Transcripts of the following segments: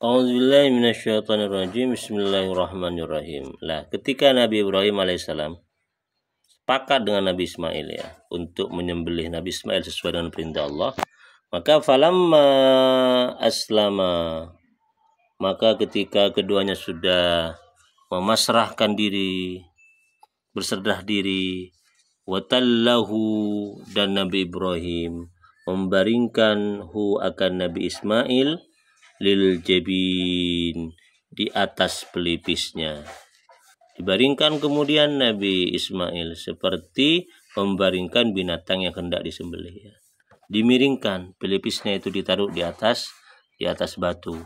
A'udzubillahi minasyaitonirrajim. Bismillahirrahmanirrahim. Lah, ketika Nabi Ibrahim alaihissalam sepakat dengan Nabi Ismail ya untuk menyembelih Nabi Ismail sesuai dengan perintah Allah, maka falamma aslama, maka ketika keduanya sudah memasrahkan diri, berserah diri, watallahu, dan Nabi Ibrahim membaringkan akan Nabi Ismail lil jabin, di atas pelipisnya. Dibaringkan kemudian Nabi Ismail seperti membaringkan binatang yang hendak disembelih ya. Dimiringkan, pelipisnya itu ditaruh di atas batu.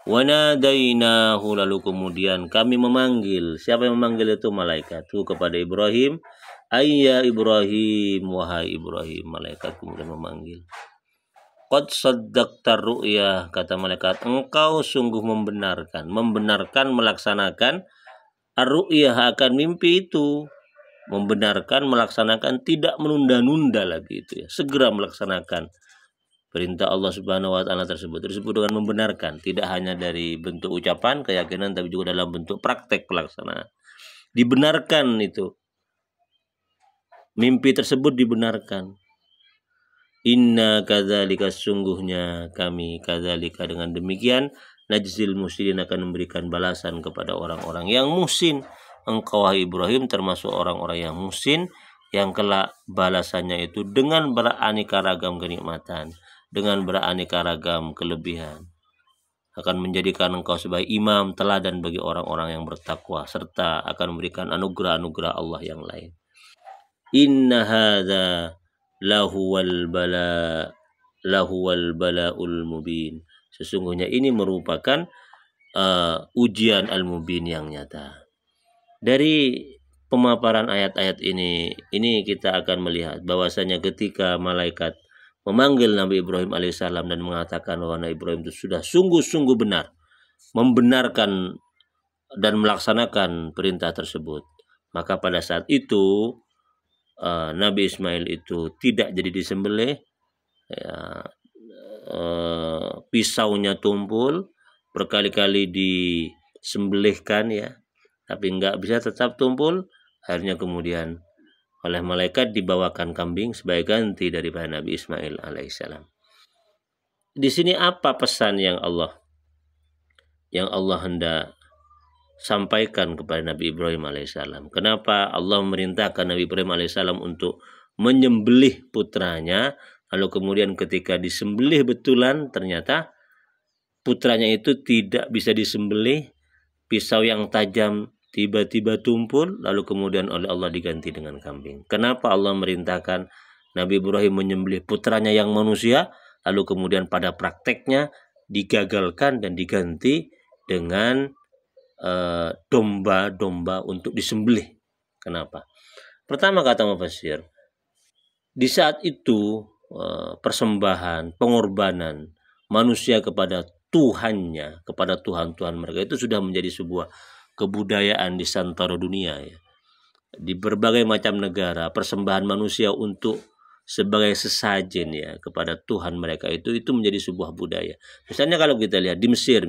Wanadainahu, lalu kemudian kami memanggil. Siapa yang memanggil itu? Malaikat itu kepada Ibrahim. Ayya Ibrahim, wahai Ibrahim. Malaikat kemudian memanggil. Qad saddaqta ru'ya, kata malaikat, engkau sungguh membenarkan melaksanakan ar-ru'yah, akan mimpi itu. Membenarkan, melaksanakan, tidak menunda-nunda lagi itu ya. Segera melaksanakan perintah Allah Subhanahu wa taala tersebut. Tersebut dengan membenarkan, tidak hanya dari bentuk ucapan, keyakinan, tapi juga dalam bentuk praktek pelaksanaan. Dibenarkan itu. Mimpi tersebut dibenarkan. Inna kadzalika, sungguhnya kami, kadzalika, dengan demikian, najzil muhsinin, akan memberikan balasan kepada orang-orang yang muhsin. Engkau wahai Ibrahim termasuk orang-orang yang muhsin, yang kelak balasannya itu dengan beraneka ragam kenikmatan, dengan beraneka ragam kelebihan, akan menjadikan engkau sebagai imam teladan bagi orang-orang yang bertakwa, serta akan memberikan anugerah-anugerah Allah yang lain. Inna hadza lahuwal bala'ul mubin, sesungguhnya ini merupakan ujian al-mubin yang nyata. Dari pemaparan ayat-ayat ini kita akan melihat bahwasanya ketika malaikat memanggil Nabi Ibrahim alaihissalam dan mengatakan bahwa Nabi Ibrahim itu sudah sungguh-sungguh benar membenarkan dan melaksanakan perintah tersebut, maka pada saat itu Nabi Ismail itu tidak jadi disembelih ya, pisaunya tumpul, berkali-kali disembelihkan ya, tapi nggak bisa tetap tumpul. Akhirnya kemudian oleh malaikat dibawakan kambing sebagai ganti daripada Nabi Ismail alaihissalam. Di sini apa pesan yang Allah hendak sampaikan kepada Nabi Ibrahim alaihissalam? Kenapa Allah memerintahkan Nabi Ibrahim alaihissalam untuk menyembelih putranya, lalu kemudian ketika disembelih betulan ternyata putranya itu tidak bisa disembelih, pisau yang tajam tiba-tiba tumpul, lalu kemudian oleh Allah diganti dengan kambing? Kenapa Allah merintahkan Nabi Ibrahim menyembelih putranya yang manusia, lalu kemudian pada prakteknya digagalkan dan diganti dengan domba-domba untuk disembelih? Kenapa? Pertama, kata mufassir, di saat itu persembahan, pengorbanan manusia kepada Tuhannya, kepada Tuhan-Tuhan mereka itu sudah menjadi sebuah kebudayaan di santaro dunia ya. Di berbagai macam negara, persembahan manusia untuk sebagai sesajen ya kepada Tuhan mereka itu menjadi sebuah budaya. Misalnya kalau kita lihat di Mesir,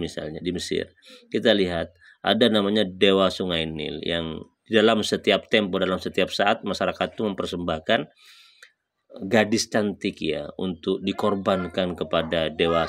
kita lihat ada namanya Dewa Sungai Nil, yang dalam setiap tempo, dalam setiap saat masyarakat itu mempersembahkan gadis cantik ya untuk dikorbankan kepada dewa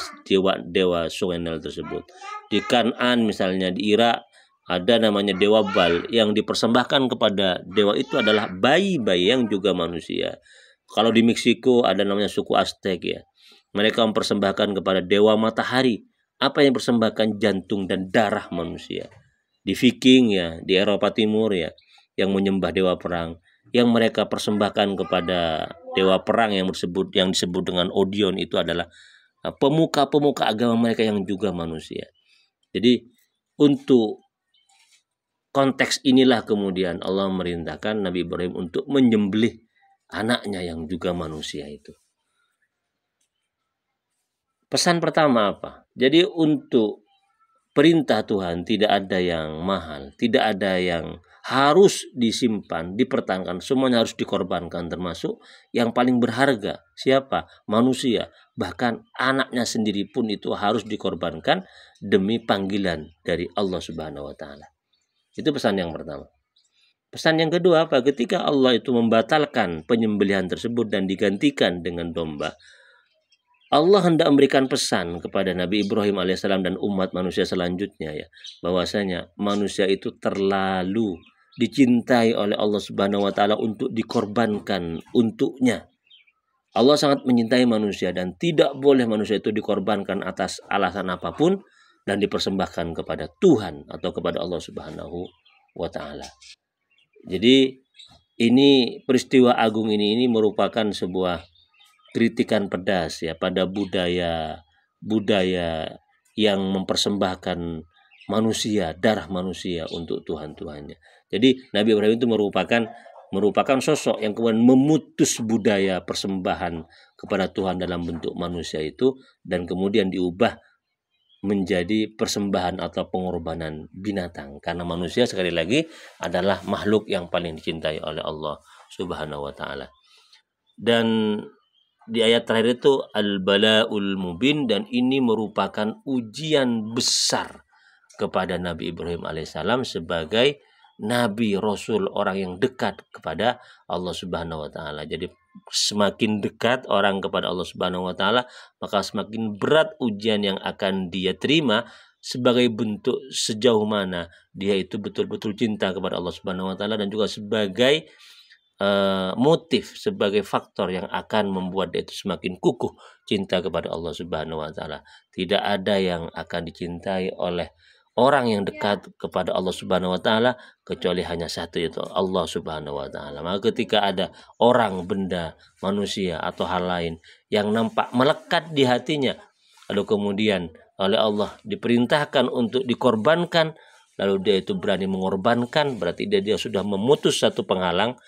Sungai Nil tersebut. Di Kan'an misalnya, di Irak ada namanya Dewa Baal, yang dipersembahkan kepada dewa itu adalah bayi-bayi yang juga manusia. Kalau di Meksiko ada namanya suku Aztec ya, mereka mempersembahkan kepada dewa matahari. Apa yang dipersembahkan? Jantung dan darah manusia. Di Viking ya, di Eropa Timur ya, yang menyembah dewa perang, yang mereka persembahkan kepada dewa perang yang disebut dengan Odion, itu adalah pemuka-pemuka agama mereka yang juga manusia. Jadi untuk konteks inilah kemudian Allah merintahkan Nabi Ibrahim untuk menyembelih anaknya yang juga manusia itu. Pesan pertama apa? Jadi untuk perintah Tuhan tidak ada yang mahal, tidak ada yang harus disimpan, dipertahankan, semuanya harus dikorbankan, termasuk yang paling berharga. Siapa? Manusia. Bahkan anaknya sendiri pun itu harus dikorbankan demi panggilan dari Allah Subhanahu wa taala. Itu pesan yang pertama. Pesan yang kedua apa? Ketika Allah itu membatalkan penyembelihan tersebut dan digantikan dengan domba, Allah hendak memberikan pesan kepada Nabi Ibrahim alaihissalam dan umat manusia selanjutnya, ya, bahwasanya manusia itu terlalu dicintai oleh Allah Subhanahu wa taala untuk dikorbankan untuknya. Allah sangat mencintai manusia dan tidak boleh manusia itu dikorbankan atas alasan apapun dan dipersembahkan kepada Tuhan atau kepada Allah Subhanahu wa taala. Jadi ini peristiwa agung ini merupakan sebuah kritikan pedas ya pada budaya yang mempersembahkan manusia, darah manusia untuk Tuhan-Tuhannya. Jadi Nabi Ibrahim itu merupakan sosok yang kemudian memutus budaya persembahan kepada Tuhan dalam bentuk manusia itu dan kemudian diubah menjadi persembahan atau pengorbanan binatang, karena manusia sekali lagi adalah makhluk yang paling dicintai oleh Allah Subhanahu wa taala. Dan di ayat terakhir itu al-bala'ul mubin, dan ini merupakan ujian besar kepada Nabi Ibrahim alaihissalam sebagai Nabi Rasul, orang yang dekat kepada Allah Subhanahu wa taala. Jadi semakin dekat orang kepada Allah Subhanahu wa taala, maka semakin berat ujian yang akan dia terima sebagai bentuk sejauh mana dia itu betul-betul cinta kepada Allah Subhanahu wa taala, dan juga sebagai motif, sebagai faktor yang akan membuat dia itu semakin kukuh cinta kepada Allah Subhanahu wa taala. Tidak ada yang akan dicintai oleh orang yang dekat kepada Allah Subhanahu wa taala kecuali hanya satu, yaitu Allah Subhanahu wa taala. Maka ketika ada orang, benda, manusia atau hal lain yang nampak melekat di hatinya, lalu kemudian oleh Allah diperintahkan untuk dikorbankan, lalu dia itu berani mengorbankan, berarti dia sudah memutus satu penghalang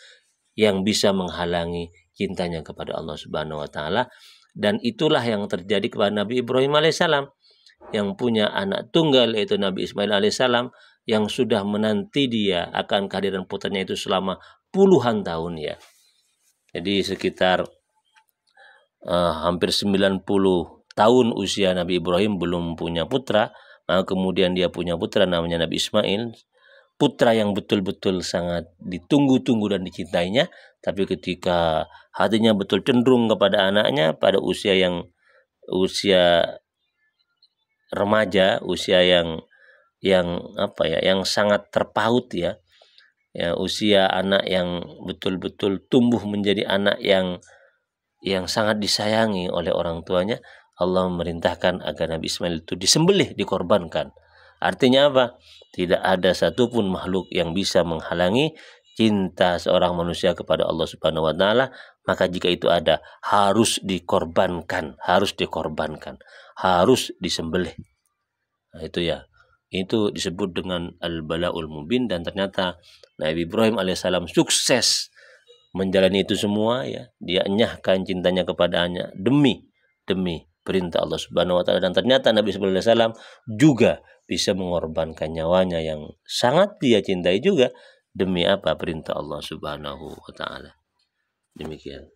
yang bisa menghalangi cintanya kepada Allah Subhanahu wa taala. Dan itulah yang terjadi kepada Nabi Ibrahim alaihissalam yang punya anak tunggal, yaitu Nabi Ismail alaihissalam, yang sudah menanti dia akan kehadiran putranya itu selama puluhan tahun, ya. Jadi sekitar hampir 90 tahun usia Nabi Ibrahim belum punya putra. Maka kemudian dia punya putra namanya Nabi Ismail, putra yang betul-betul sangat ditunggu-tunggu dan dicintainya. Tapi ketika hatinya betul cenderung kepada anaknya pada usia remaja, usia yang sangat terpaut, ya, usia anak yang betul-betul tumbuh menjadi anak yang sangat disayangi oleh orang tuanya, Allah memerintahkan agar Nabi Ismail itu disembelih, dikorbankan. Artinya apa? Tidak ada satupun makhluk yang bisa menghalangi cinta seorang manusia kepada Allah Subhanahu wa taala. Maka jika itu ada, harus dikorbankan, harus disembelih. Nah, itu ya. Itu disebut dengan al-bala'ul mubin, dan ternyata Nabi Ibrahim alaihissalam sukses menjalani itu semua, ya. Dia enyahkan cintanya kepadanya demi perintah Allah Subhanahu wa taala, dan ternyata Nabi sallallahu alaihi wasallam juga bisa mengorbankan nyawanya yang sangat dia cintai juga demi apa? Perintah Allah Subhanahu wa taala. Demikian.